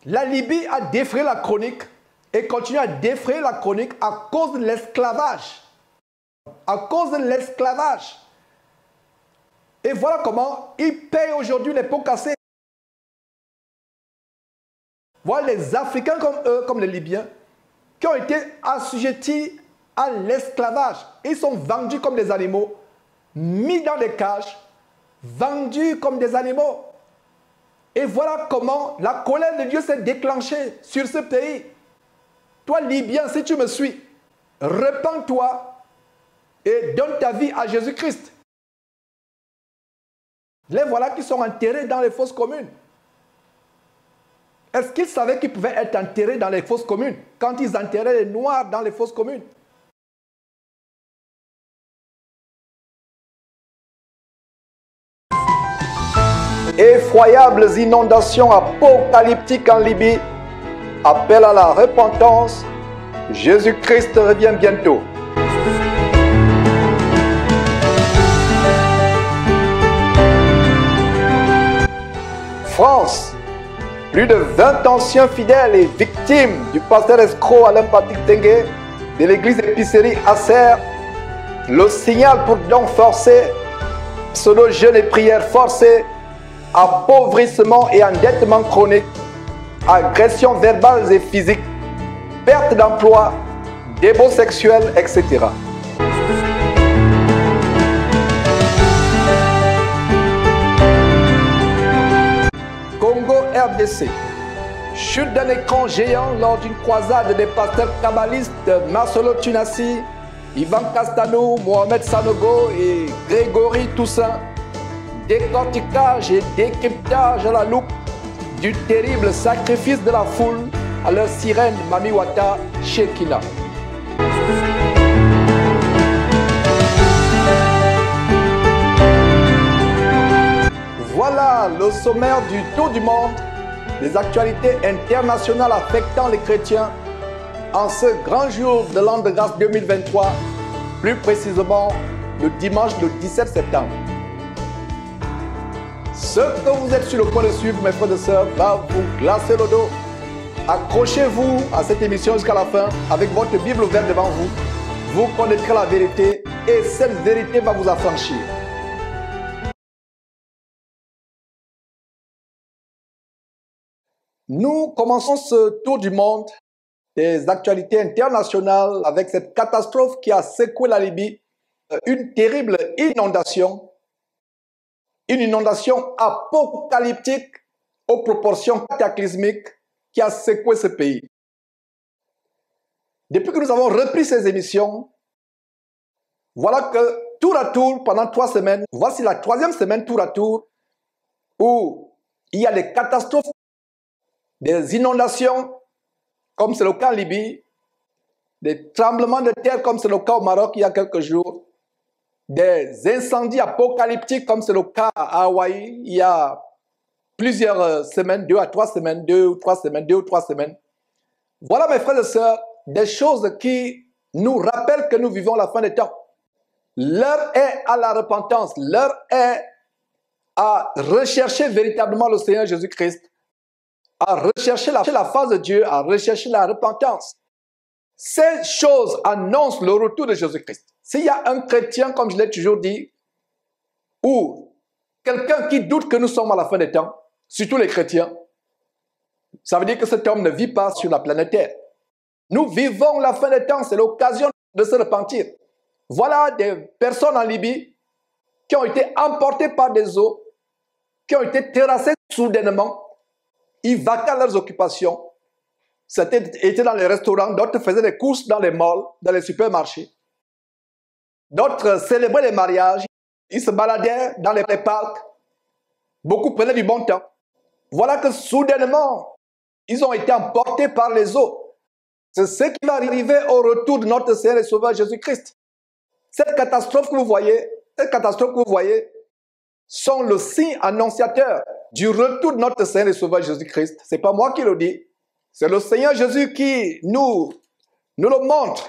La Libye a défrayé la chronique et continue à défrayer la chronique à cause de l'esclavage. À cause de l'esclavage. Et voilà comment ils payent aujourd'hui les pots cassés. Voilà les Africains comme eux, comme les Libyens, qui ont été assujettis à l'esclavage. Ils sont vendus comme des animaux, mis dans des cages, vendus comme des animaux. Et voilà comment la colère de Dieu s'est déclenchée sur ce pays. Toi, Libyen, si tu me suis, repens-toi et donne ta vie à Jésus-Christ. Les voilà qui sont enterrés dans les fosses communes. Est-ce qu'ils savaient qu'ils pouvaient être enterrés dans les fosses communes quand ils enterraient les Noirs dans les fosses communes? Effroyables inondations apocalyptiques en Libye. Appel à la repentance. Jésus-Christ revient bientôt. France. Plus de 20 anciens fidèles et victimes du pasteur escroc Alain Patrick Tengue de l'église épicerie Acer. Le signal pour dons forcés, pseudo jeûne et prières forcées, appauvrissement et endettement chronique, agressions verbales et physiques, perte d'emploi, débauche sexuelle, etc. Congo RDC. Chute d'un écran géant lors d'une croisade des pasteurs kabbalistes Marcelo Tunassi, Ivan Castanou, Mohamed Sanogo et Grégory Toussaint. Décortiquage et décryptage à la loupe du terrible sacrifice de la foule à leur sirène Mamiwata Shekina. Voilà le sommaire du tour du monde, les actualités internationales affectant les chrétiens en ce grand jour de l'an de grâce 2023, plus précisément le dimanche le 17 septembre. Ce que vous êtes sur le point de suivre, mes frères et sœurs, va vous glacer le dos. Accrochez-vous à cette émission jusqu'à la fin avec votre Bible ouverte devant vous. Vous connaîtrez la vérité et cette vérité va vous affranchir. Nous commençons ce tour du monde des actualités internationales avec cette catastrophe qui a secoué la Libye, une terrible inondation. Une inondation apocalyptique aux proportions cataclysmiques qui a secoué ce pays. Depuis que nous avons repris ces émissions, voilà que tour à tour, pendant 3 semaines, voici la 3e semaine tour à tour, où il y a des catastrophes, des inondations, comme c'est le cas en Libye, des tremblements de terre, comme c'est le cas au Maroc il y a quelques jours, des incendies apocalyptiques comme c'est le cas à Hawaï il y a plusieurs semaines, 2 à 3 semaines, 2 ou 3 semaines, 2 ou 3 semaines. Voilà mes frères et sœurs, des choses qui nous rappellent que nous vivons la fin des temps. L'heure est à la repentance, l'heure est à rechercher véritablement le Seigneur Jésus-Christ, à rechercher la face de Dieu, à rechercher la repentance. Ces choses annoncent le retour de Jésus-Christ. S'il y a un chrétien, comme je l'ai toujours dit, ou quelqu'un qui doute que nous sommes à la fin des temps, surtout les chrétiens, ça veut dire que cet homme ne vit pas sur la planète Terre. Nous vivons la fin des temps, c'est l'occasion de se repentir. Voilà des personnes en Libye qui ont été emportées par des eaux, qui ont été terrassées soudainement, ils vaquaient à leurs occupations. Certains étaient dans les restaurants, d'autres faisaient des courses dans les malls, dans les supermarchés. D'autres célébraient les mariages, ils se baladaient dans les parcs. Beaucoup prenaient du bon temps. Voilà que soudainement, ils ont été emportés par les eaux. C'est ce qui va arriver au retour de notre Seigneur et Sauveur Jésus-Christ. Cette catastrophe que vous voyez, sont le signe annonciateur du retour de notre Seigneur et Sauveur Jésus-Christ. Ce n'est pas moi qui le dis. C'est le Seigneur Jésus qui nous le montre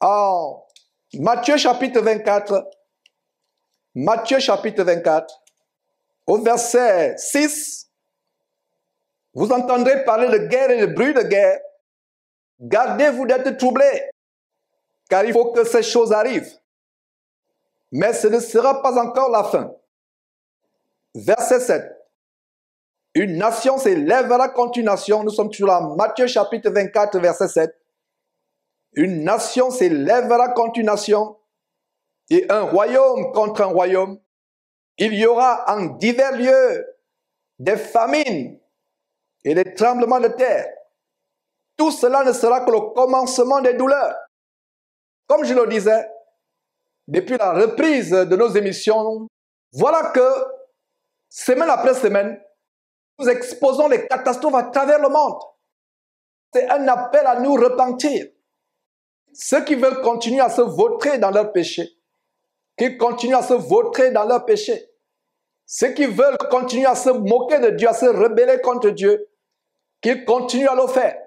en Matthieu chapitre 24. Matthieu chapitre 24, au verset 6. Vous entendrez parler de guerre et de bruit de guerre. Gardez-vous d'être troublés, car il faut que ces choses arrivent. Mais ce ne sera pas encore la fin. Verset 7. Une nation s'élèvera contre une nation. Nous sommes toujours dans Matthieu chapitre 24, verset 7. Une nation s'élèvera contre une nation et un royaume contre un royaume. Il y aura en divers lieux des famines et des tremblements de terre. Tout cela ne sera que le commencement des douleurs. Comme je le disais, depuis la reprise de nos émissions, voilà que semaine après semaine, nous exposons les catastrophes à travers le monde. C'est un appel à nous repentir. Ceux qui veulent continuer à se vautrer dans leur péché, qu'ils continuent à se vautrer dans leur péché. Ceux qui veulent continuer à se moquer de Dieu, à se rebeller contre Dieu, qu'ils continuent à le faire.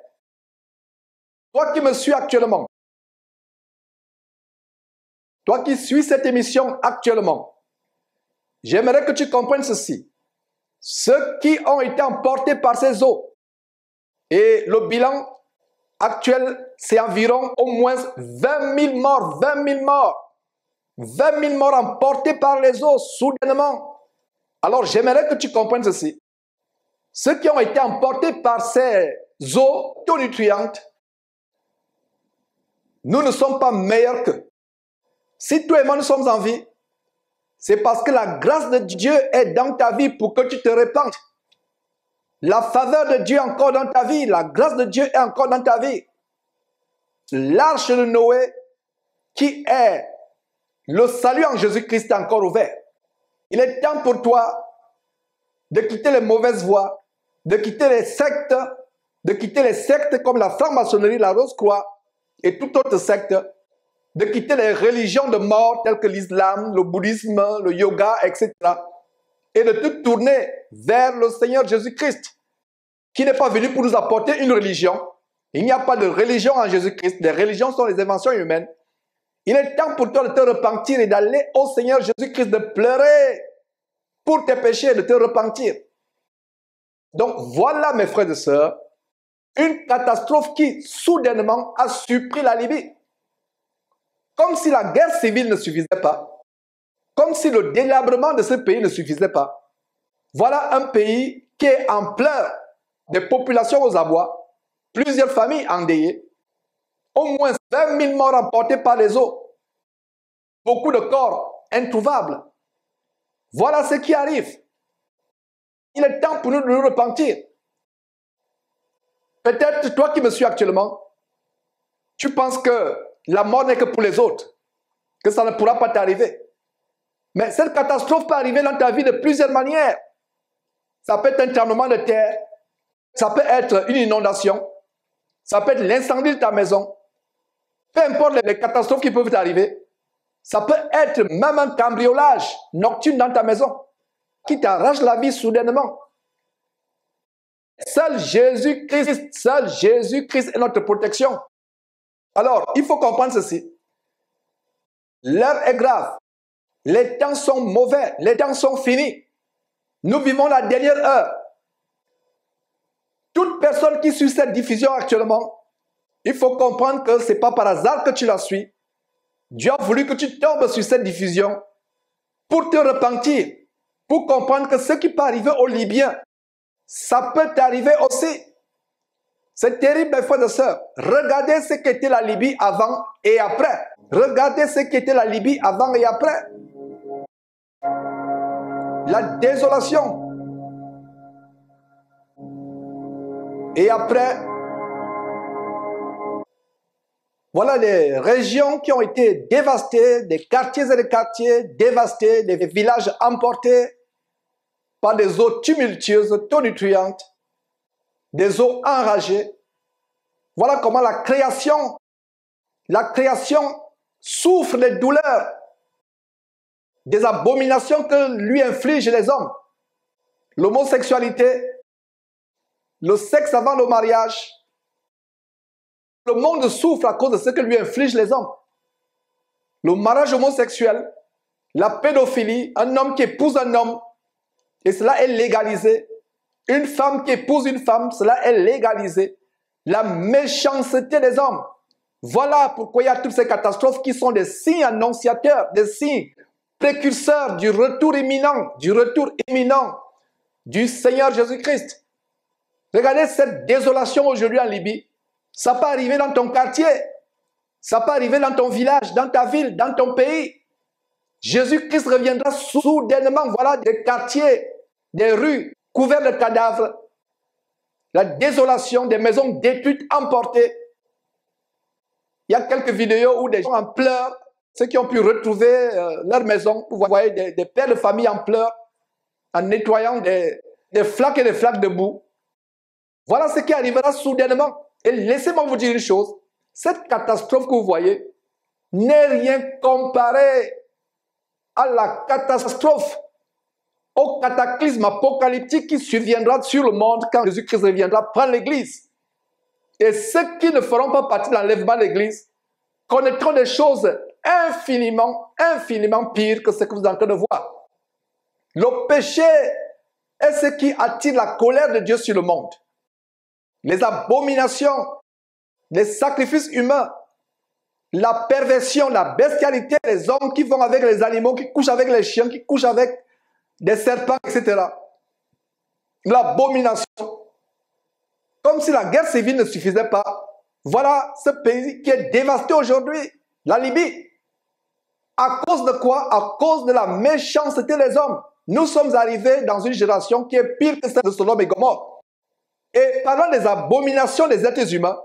Toi qui me suis actuellement, toi qui suis cette émission actuellement, j'aimerais que tu comprennes ceci. Ceux qui ont été emportés par ces eaux, et le bilan actuel, c'est environ au moins 20 000 morts, 20 000 morts. 20 000 morts emportés par les eaux, soudainement. Alors, j'aimerais que tu comprennes ceci. Ceux qui ont été emportés par ces eaux nutrientes, nous ne sommes pas meilleurs qu'eux. Si toi et moi nous sommes en vie, c'est parce que la grâce de Dieu est dans ta vie pour que tu te répandes. La faveur de Dieu est encore dans ta vie. La grâce de Dieu est encore dans ta vie. L'arche de Noé, qui est le salut en Jésus-Christ, est encore ouvert. Il est temps pour toi de quitter les mauvaises voies, de quitter les sectes comme la franc-maçonnerie, la Rose-Croix et toute autre secte, de quitter les religions de mort telles que l'islam, le bouddhisme, le yoga, etc. et de te tourner vers le Seigneur Jésus-Christ, qui n'est pas venu pour nous apporter une religion. Il n'y a pas de religion en Jésus-Christ. Les religions sont les inventions humaines. Il est temps pour toi de te repentir et d'aller au Seigneur Jésus-Christ, de pleurer pour tes péchés et de te repentir. Donc voilà, mes frères et sœurs, une catastrophe qui soudainement a surpris la Libye. Comme si la guerre civile ne suffisait pas. Comme si le délabrement de ce pays ne suffisait pas. Voilà un pays qui est en pleurs, des populations aux abois, plusieurs familles endeuillées, au moins 20 000 morts emportés par les eaux, beaucoup de corps introuvables. Voilà ce qui arrive. Il est temps pour nous de nous repentir. Peut-être toi qui me suis actuellement, tu penses que la mort n'est que pour les autres, que ça ne pourra pas t'arriver. Mais cette catastrophe peut arriver dans ta vie de plusieurs manières. Ça peut être un tremblement de terre, ça peut être une inondation, ça peut être l'incendie de ta maison. Peu importe les catastrophes qui peuvent t'arriver, ça peut être même un cambriolage nocturne dans ta maison qui t'arrache la vie soudainement. Seul Jésus-Christ est notre protection. Alors, il faut comprendre ceci. L'heure est grave. Les temps sont mauvais. Les temps sont finis. Nous vivons la dernière heure. Toute personne qui suit cette diffusion actuellement, il faut comprendre que ce n'est pas par hasard que tu la suis. Dieu a voulu que tu tombes sur cette diffusion pour te repentir, pour comprendre que ce qui peut arriver aux Libyens, ça peut t'arriver aussi. C'est terrible, mes frères et sœurs. Regardez ce qu'était la Libye avant et après. Regardez ce qu'était la Libye avant et après. La désolation. Et après, voilà les régions qui ont été dévastées, des quartiers et des quartiers dévastés, des villages emportés par des eaux tumultueuses, tonitruantes, des eaux enragées. Voilà comment la création souffre des douleurs, des abominations que lui infligent les hommes. L'homosexualité, le sexe avant le mariage. Le monde souffre à cause de ce que lui infligent les hommes. Le mariage homosexuel, la pédophilie, un homme qui épouse un homme, et cela est légalisé. Une femme qui épouse une femme, cela est légalisé. La méchanceté des hommes. Voilà pourquoi il y a toutes ces catastrophes qui sont des signes annonciateurs, des signes précurseurs du retour imminent du Seigneur Jésus-Christ. Regardez cette désolation aujourd'hui en Libye. Ça peut arriver dans ton quartier, ça peut arriver dans ton village, dans ta ville, dans ton pays. Jésus-Christ reviendra soudainement. Voilà des quartiers, des rues couvertes de cadavres. La désolation, des maisons détruites, emportées. Il y a quelques vidéos où des gens en pleurs, ceux qui ont pu retrouver leur maison. Vous voyez des pères de famille en pleurs, en nettoyant des flaques et des flaques de boue. Voilà ce qui arrivera soudainement. Et laissez-moi vous dire une chose. Cette catastrophe que vous voyez n'est rien comparé à la catastrophe, au cataclysme apocalyptique qui surviendra sur le monde quand Jésus-Christ reviendra prendre l'Église. Et ceux qui ne feront pas partie de l'enlèvement de l'Église connaîtront des choses infiniment pires que ce que vous êtes en train de voir. Le péché est ce qui attire la colère de Dieu sur le monde. Les abominations, les sacrifices humains, la perversion, la bestialité des hommes qui vont avec les animaux, qui couchent avec les chiens, qui couchent avec des serpents, etc. L'abomination. Comme si la guerre civile ne suffisait pas. Voilà ce pays qui est dévasté aujourd'hui, la Libye. À cause de quoi? À cause de la méchanceté des hommes. Nous sommes arrivés dans une génération qui est pire que celle de Sodome et Gomorrhe. Et parlant des abominations des êtres humains,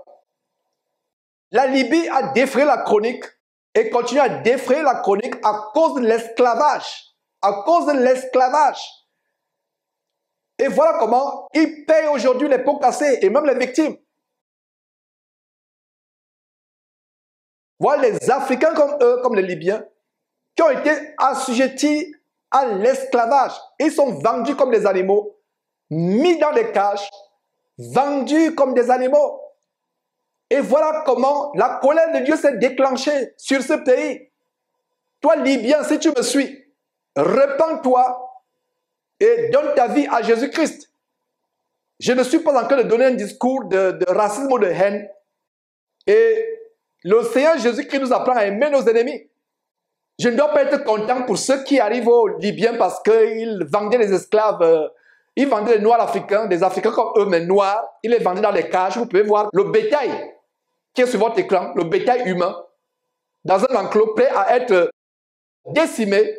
la Libye a défrayé la chronique et continue à défrayer la chronique à cause de l'esclavage. À cause de l'esclavage. Et voilà comment ils payent aujourd'hui les pots cassés et même les victimes. Voilà les Africains comme eux, comme les Libyens, qui ont été assujettis à l'esclavage. Ils sont vendus comme des animaux, mis dans des cages, vendus comme des animaux. Et voilà comment la colère de Dieu s'est déclenchée sur ce pays. Toi, Libyen, si tu me suis, repens-toi et donne ta vie à Jésus-Christ. Je ne suis pas en train de donner un discours de racisme ou de haine. Et le Seigneur Jésus-Christ nous apprend à aimer nos ennemis. Je ne dois pas être content pour ceux qui arrivent aux Libyens parce qu'ils vendaient les esclaves. Ils vendaient les Noirs africains, des Africains comme eux, mais noirs. Ils les vendaient dans les cages. Vous pouvez voir le bétail qui est sur votre écran, le bétail humain, dans un enclos prêt à être décimé.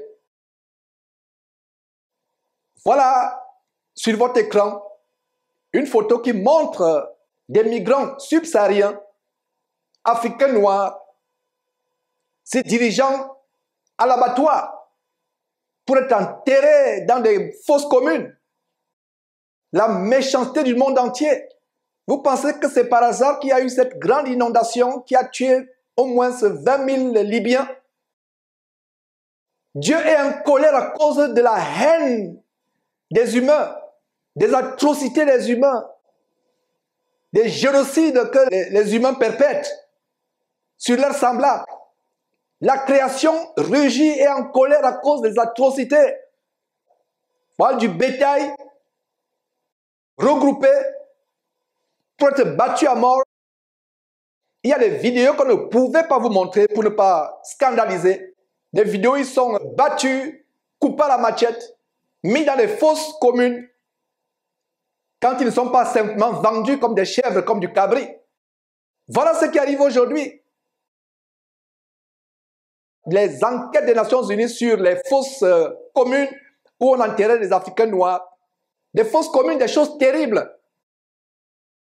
Voilà, sur votre écran, une photo qui montre des migrants subsahariens, africains noirs, se dirigeant à l'abattoir pour être enterrés dans des fosses communes. La méchanceté du monde entier. Vous pensez que c'est par hasard qu'il y a eu cette grande inondation qui a tué au moins 20 000 Libyens? Dieu est en colère à cause de la haine des humains, des atrocités des humains, des génocides que les humains perpètrent sur leurs semblables. La création rugit et est en colère à cause des atrocités. Voilà du bétail regroupé pour être battu à mort. Il y a des vidéos qu'on ne pouvait pas vous montrer pour ne pas scandaliser. Des vidéos, ils sont battus, coupés à la machette, mis dans les fosses communes, quand ils ne sont pas simplement vendus comme des chèvres, comme du cabri. Voilà ce qui arrive aujourd'hui. Les enquêtes des Nations Unies sur les fosses communes où on enterrait les Africains noirs. Des fosses communes, des choses terribles.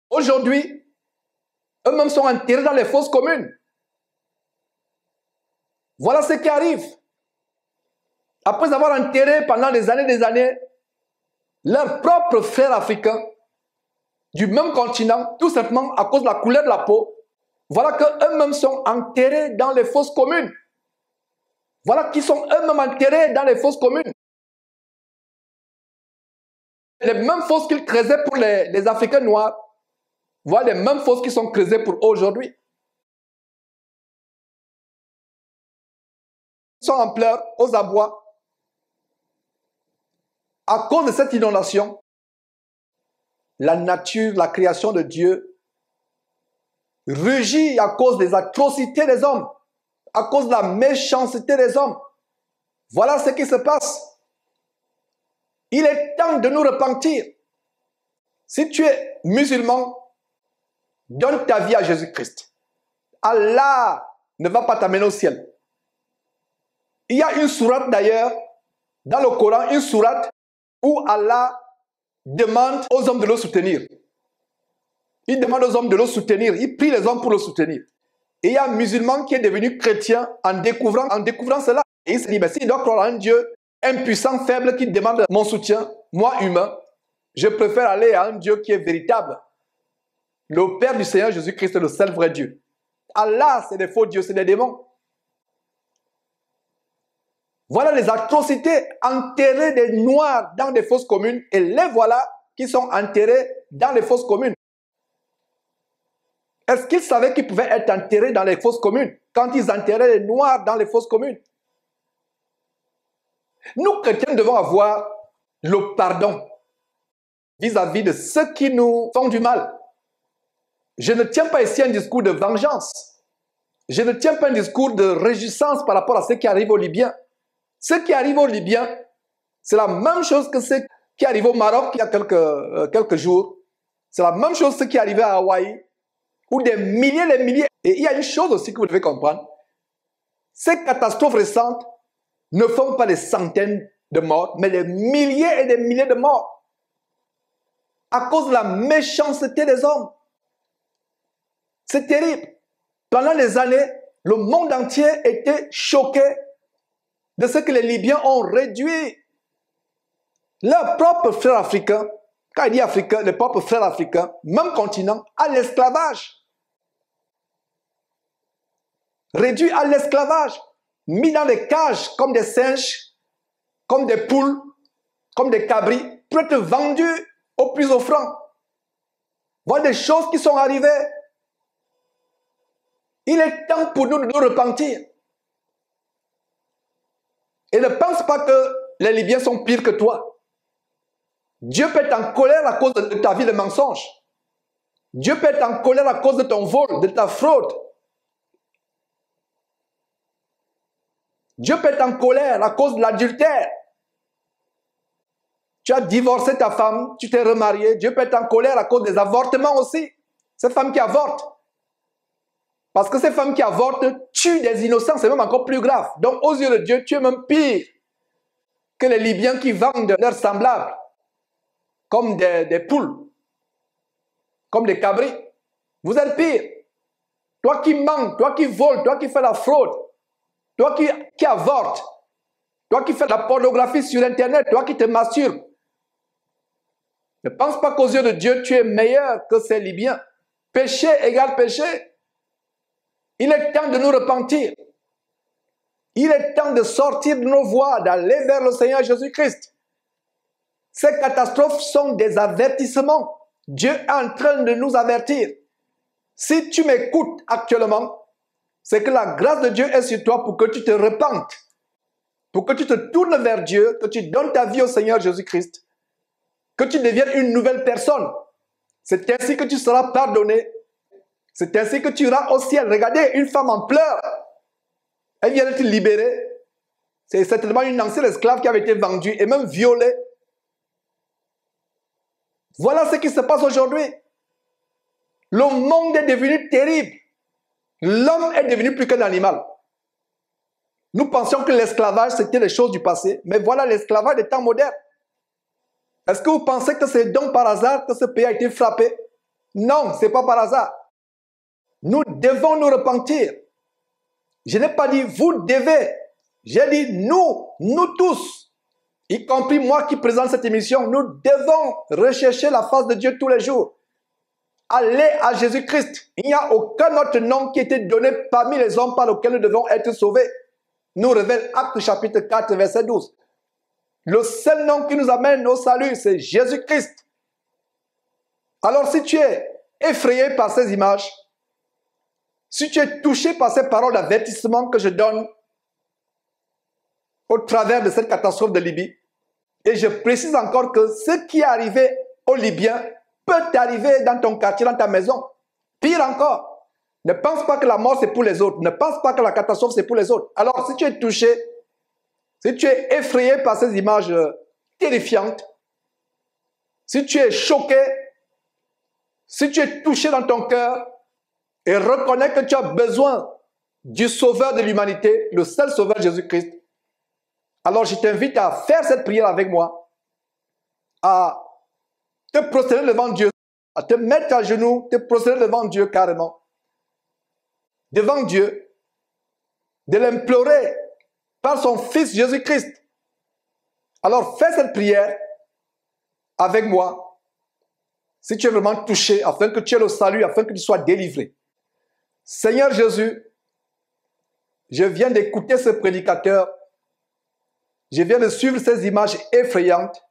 Aujourd'hui, eux-mêmes sont enterrés dans les fosses communes. Voilà ce qui arrive. Après avoir enterré pendant des années, leurs propres frères africains du même continent, tout simplement à cause de la couleur de la peau, voilà qu'eux-mêmes sont enterrés dans les fosses communes. Voilà qu'ils sont eux-mêmes enterrés dans les fosses communes. Les mêmes fosses qu'ils creusaient pour les Africains noirs, voilà les mêmes fosses qui sont creusées pour aujourd'hui. Ils sont en pleurs, aux abois, à cause de cette inondation. la nature, la création de Dieu rugit à cause des atrocités des hommes, à cause de la méchanceté des hommes. Voilà ce qui se passe. Il est temps de nous repentir. Si tu es musulman, donne ta vie à Jésus-Christ. Allah ne va pas t'amener au ciel. Il y a une sourate d'ailleurs, dans le Coran, une sourate où Allah demande aux hommes de le soutenir. Il demande aux hommes de le soutenir. Il prie les hommes pour le soutenir. Et il y a un musulman qui est devenu chrétien en découvrant cela. Et il se dit, mais s'il doit croire en un Dieu impuissant, faible, qui demande mon soutien, moi humain, je préfère aller à un Dieu qui est véritable. Le Père du Seigneur Jésus-Christ est le seul vrai Dieu. Allah, c'est des faux dieux, c'est des démons. Voilà les atrocités, enterrer des noirs dans des fosses communes, et les voilà qui sont enterrés dans les fosses communes. Est-ce qu'ils savaient qu'ils pouvaient être enterrés dans les fosses communes quand ils enterraient les noirs dans les fosses communes? Nous, chrétiens, devons avoir le pardon vis-à-vis de ceux qui nous font du mal. Je ne tiens pas ici un discours de vengeance. Je ne tiens pas un discours de réjouissance par rapport à ce qui arrive aux Libyens. Ce qui arrive aux Libyens, c'est la même chose que ce qui arrive au Maroc il y a quelques jours. C'est la même chose ce qui arrivait à Hawaï, où des milliers, les milliers. Et il y a une chose aussi que vous devez comprendre. Ces catastrophes récentes ne font pas des centaines de morts, mais des milliers et des milliers de morts. À cause de la méchanceté des hommes. C'est terrible. Pendant des années, le monde entier était choqué de ce que les Libyens ont réduit leurs propres frères africains, quand il dit africains, les propres frères africains, même continent, à l'esclavage. Réduit à l'esclavage, mis dans des cages comme des singes, comme des poules, comme des cabris, pour être vendus au plus offrant. Voilà des choses qui sont arrivées. Il est temps pour nous de nous repentir. Et ne pense pas que les Libyens sont pires que toi. Dieu peut être en colère à cause de ta vie de mensonge. Dieu peut être en colère à cause de ton vol, de ta fraude. Dieu peut être en colère à cause de l'adultère. Tu as divorcé ta femme, tu t'es remarié. Dieu peut être en colère à cause des avortements aussi. Ces femmes qui avortent. Parce que ces femmes qui avortent tuent des innocents, c'est même encore plus grave. Donc aux yeux de Dieu, tu es même pire que les Libyens qui vendent leurs semblables, comme des poules, comme des cabris. Vous êtes pire. Toi qui mens, toi qui voles, toi qui fais la fraude, toi qui avortes, toi qui fais la pornographie sur Internet, toi qui te masturbes. Ne pense pas qu'aux yeux de Dieu, tu es meilleur que ces Libyens. Péché égale péché. Il est temps de nous repentir. Il est temps de sortir de nos voies, d'aller vers le Seigneur Jésus-Christ. Ces catastrophes sont des avertissements. Dieu est en train de nous avertir. Si tu m'écoutes actuellement, c'est que la grâce de Dieu est sur toi pour que tu te repentes, pour que tu te tournes vers Dieu, que tu donnes ta vie au Seigneur Jésus-Christ, que tu deviennes une nouvelle personne. C'est ainsi que tu seras pardonné. C'est ainsi que tu iras au ciel. Regardez, une femme en pleurs. Elle vient d'être libérée. C'est certainement une ancienne esclave qui avait été vendue et même violée. Voilà ce qui se passe aujourd'hui. Le monde est devenu terrible. L'homme est devenu plus qu'un animal. Nous pensions que l'esclavage, c'était les choses du passé. Mais voilà l'esclavage des temps modernes. Est-ce que vous pensez que c'est donc par hasard que ce pays a été frappé? Non, ce n'est pas par hasard. Nous devons nous repentir. Je n'ai pas dit vous devez. J'ai dit nous tous, y compris moi qui présente cette émission, nous devons rechercher la face de Dieu tous les jours. Aller à Jésus-Christ. Il n'y a aucun autre nom qui a été donné parmi les hommes par lesquels nous devons être sauvés. Nous révèle Actes chapitre 4, verset 12. Le seul nom qui nous amène au salut, c'est Jésus-Christ. Alors si tu es effrayé par ces images, si tu es touché par ces paroles d'avertissement que je donne au travers de cette catastrophe de Libye, et je précise encore que ce qui est arrivé aux Libyens peut peut t'arriver dans ton quartier, dans ta maison. Pire encore, ne pense pas que la mort c'est pour les autres. Ne pense pas que la catastrophe c'est pour les autres. Alors si tu es touché, si tu es effrayé par ces images terrifiantes, si tu es choqué, si tu es touché dans ton cœur et reconnais que tu as besoin du sauveur de l'humanité, le seul sauveur Jésus-Christ, alors je t'invite à faire cette prière avec moi, à te prosterner devant Dieu, à te mettre à genoux, te prosterner devant Dieu carrément, devant Dieu, de l'implorer par son Fils Jésus-Christ. Alors fais cette prière avec moi, si tu es vraiment touché, afin que tu aies le salut, afin que tu sois délivré. Seigneur Jésus, je viens d'écouter ce prédicateur, je viens de suivre ces images effrayantes.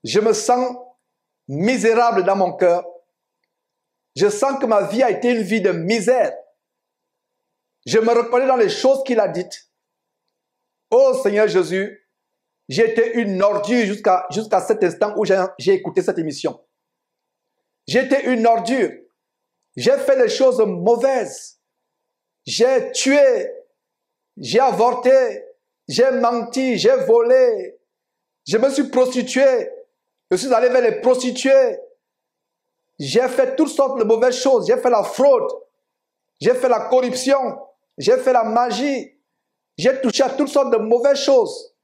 Je me sens misérable dans mon cœur. Je sens que ma vie a été une vie de misère. Je me reconnais dans les choses qu'il a dites. Oh Seigneur Jésus, j'ai été une ordure jusqu'à cet instant où j'ai écouté cette émission. J'ai été une ordure. J'ai fait des choses mauvaises. J'ai tué. J'ai avorté. J'ai menti. J'ai volé. Je me suis prostitué. Je suis allé vers les prostituées. J'ai fait toutes sortes de mauvaises choses. J'ai fait la fraude. J'ai fait la corruption. J'ai fait la magie. J'ai touché à toutes sortes de mauvaises choses.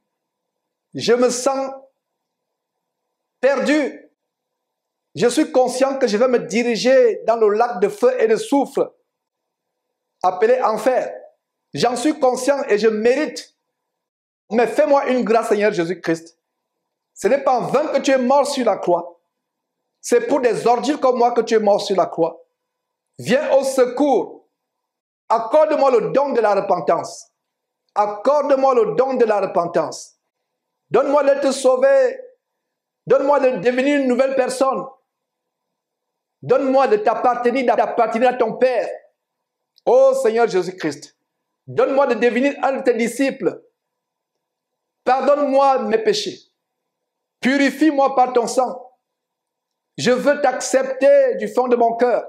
Je me sens perdu. Je suis conscient que je vais me diriger dans le lac de feu et de soufre, appelé enfer. J'en suis conscient et je mérite. Mais fais-moi une grâce, Seigneur Jésus-Christ. Ce n'est pas en vain que tu es mort sur la croix. C'est pour des ordures comme moi que tu es mort sur la croix. Viens au secours. Accorde-moi le don de la repentance. Accorde-moi le don de la repentance. Donne-moi d'être sauvé. Donne-moi de devenir une nouvelle personne. Donne-moi de t'appartenir à ton Père. Oh Seigneur Jésus-Christ. Donne-moi de devenir un de tes disciples. Pardonne-moi mes péchés. Purifie-moi par ton sang. Je veux t'accepter du fond de mon cœur.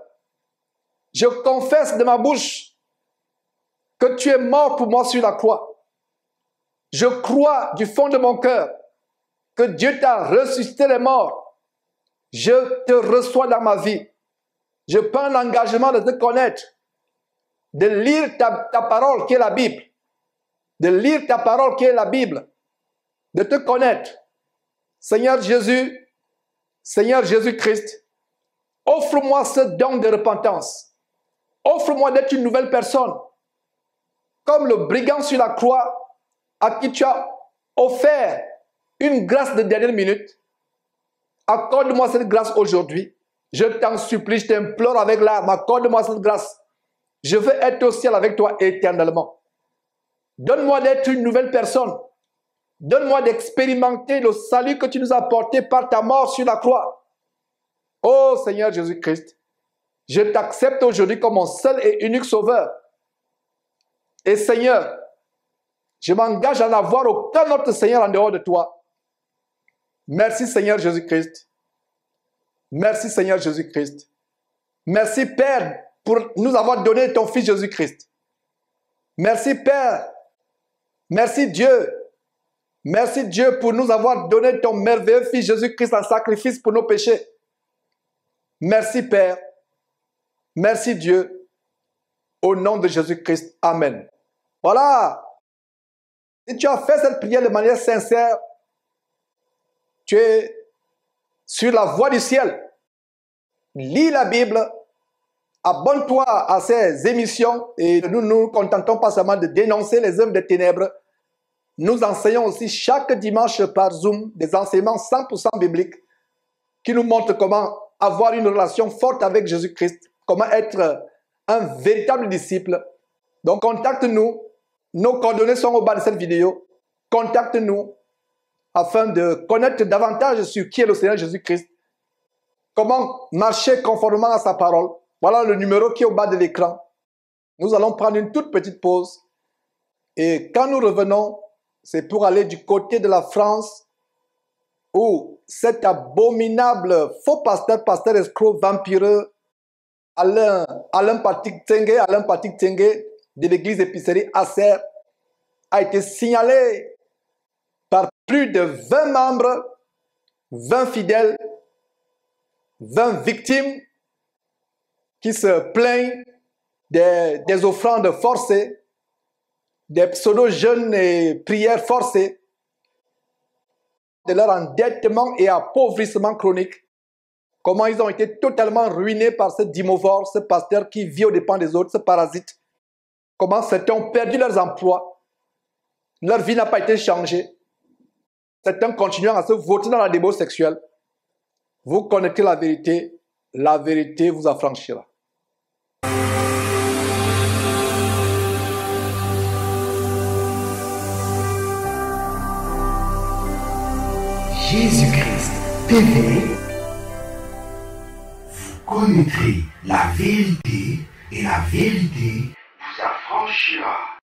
Je confesse de ma bouche que tu es mort pour moi sur la croix. Je crois du fond de mon cœur que Dieu t'a ressuscité les morts. Je te reçois dans ma vie. Je prends l'engagement de te connaître, de lire ta parole qui est la Bible, de lire ta parole qui est la Bible, de te connaître. Seigneur Jésus, Seigneur Jésus-Christ, offre-moi ce don de repentance. Offre-moi d'être une nouvelle personne, comme le brigand sur la croix à qui tu as offert une grâce de dernière minute. Accorde-moi cette grâce aujourd'hui. Je t'en supplie, je t'implore avec larmes, accorde-moi cette grâce. Je veux être au ciel avec toi éternellement. Donne-moi d'être une nouvelle personne. Donne-moi d'expérimenter le salut que tu nous as apporté par ta mort sur la croix. Oh Seigneur Jésus-Christ, je t'accepte aujourd'hui comme mon seul et unique sauveur. Et Seigneur, je m'engage à n'avoir aucun autre Seigneur en dehors de toi. Merci Seigneur Jésus-Christ. Merci Seigneur Jésus-Christ. Merci Père pour nous avoir donné ton Fils Jésus-Christ. Merci Père. Merci Dieu. Merci Dieu pour nous avoir donné ton merveilleux Fils Jésus-Christ en sacrifice pour nos péchés. Merci Père. Merci Dieu. Au nom de Jésus-Christ. Amen. Voilà. Si tu as fait cette prière de manière sincère, tu es sur la voie du ciel. Lis la Bible. Abonne-toi à ces émissions et nous ne nous contentons pas seulement de dénoncer les œuvres des ténèbres. Nous enseignons aussi chaque dimanche par Zoom des enseignements 100% bibliques qui nous montrent comment avoir une relation forte avec Jésus-Christ, comment être un véritable disciple. Donc contacte-nous. Nos coordonnées sont au bas de cette vidéo. Contacte-nous afin de connaître davantage sur qui est le Seigneur Jésus-Christ. Comment marcher conformément à sa parole. Voilà le numéro qui est au bas de l'écran. Nous allons prendre une toute petite pause. Et quand nous revenons, c'est pour aller du côté de la France, où cet abominable faux pasteur, pasteur escroc, vampireux, Alain Patrick Tsenge de l'église épicerie Acer, a été signalé par plus de 20 membres, 20 fidèles, 20 victimes qui se plaignent des offrandes forcées, des pseudo-jeûnes et prières forcées, de leur endettement et appauvrissement chronique. Comment ils ont été totalement ruinés par ce dimorphe, ce pasteur qui vit aux dépens des autres, ce parasite. Comment certains ont perdu leurs emplois. Leur vie n'a pas été changée. Certains continuant à se voter dans la débauche sexuelle. Vous connaissez la vérité vous affranchira. Jésus-Christ TV, vous connaîtrez la vérité et la vérité vous affranchira.